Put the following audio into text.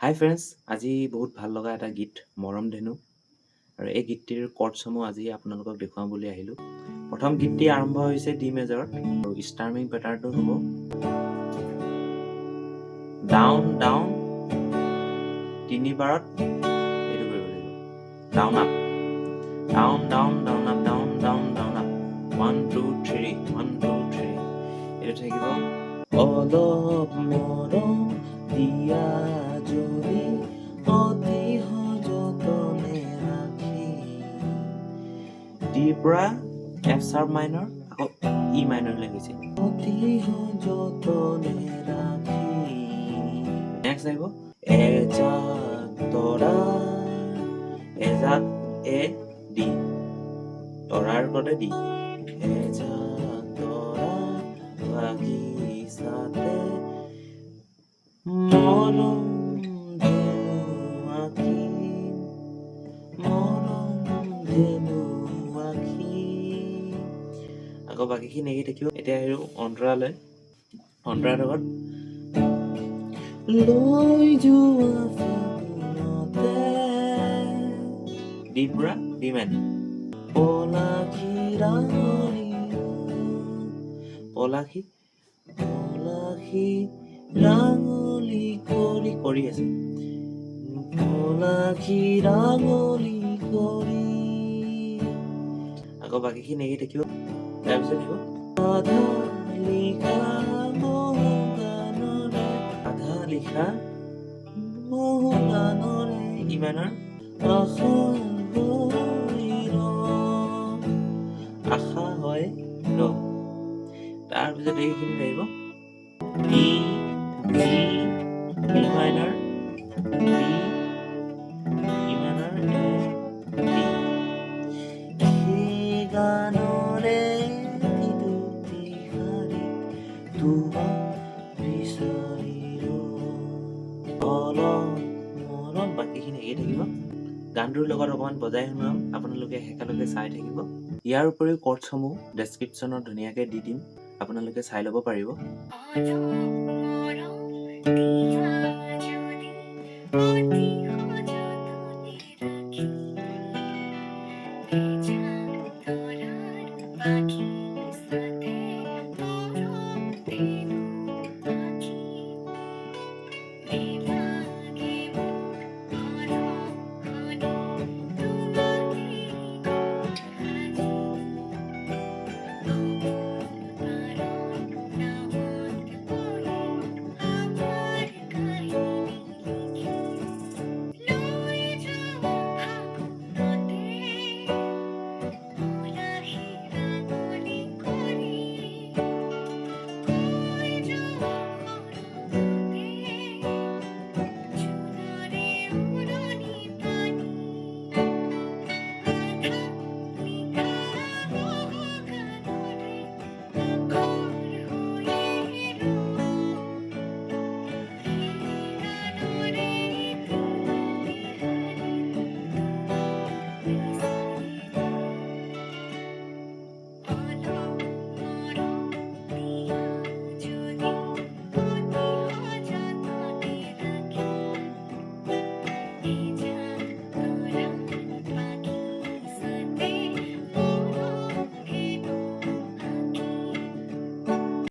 হাই friends, আজি বহুত ভাল লগা এটা গীত মৰম ধেনু আৰু এই গীতটিৰ কৰ্ডছসমূহ আজি আপোনালোকক দেখুৱাম বুলি আহিলোঁ। প্ৰথম গীতটি আৰম্ভ হৈছে ডি মেজৰত আৰু ষ্টাৰ্মিং পেটাৰ্ণটো হ'ব ডাউন ডাউন, তিনিবাৰত এইটো কৰিব লাগিব down up, down down down up, down down down up, 1 2 3 1 2 3। এইটো থাকিব অলপ মৰম দিয়া যদি অতি সযতনে ৰাখি, ডিৰ পৰা এফ শাৰ্প মাইনৰ আকৌ ই মাইনৰলৈ গৈছে, অতি সযতনে ৰাখি। নেক্সট আহিব এজাক তৰা, এজাক এ ডি, তৰাৰ গতে ডি, এজাক তৰা বাগিচাতে মৰম ধেনু আঁকি, মৰম ধেনু আঁকি। আকৌ বাকীখিনি এৰি থাকিব। এতিয়া আহিব অন্তৰালৈ। অন্তৰাৰ লগত লৈ যোৱা ফাগুনতে, ডিৰ পৰা ডি মাইনৰ, পলাশী ৰাঙলী, পলাশী পলাশী ৰাঙলী কৰি কৰি আছে, পলাশী ৰাঙলী কৰি। আকৌ বাকীখিনি এৰি থাকিব। তাৰপিছত আহিব আধা লিখা মৌগানৰে, আধা লিখা মৌগানৰে ই মাইনৰ, আশা হয় ৰ, আশা হয় ৰ। তাৰপিছত এইখিনি আহিব E B E minor, B E minor D, সেই গানৰে দুটি শাৰীত তোমাক বিচাৰিলো অলপ মৰম। বাকীখিনি এৰি থাকিব। গানটোৰ লগত অকণমান বজাই শুনাম, আপোনালোকে একেলগে চাই থাকিব। ইয়াৰ উপৰিও কৰ্ডছসমূহ ডেছক্ৰিপশ্যনত ধুনীয়াকৈ দি দিম, আপোনালোকে চাই ল'ব পাৰিব।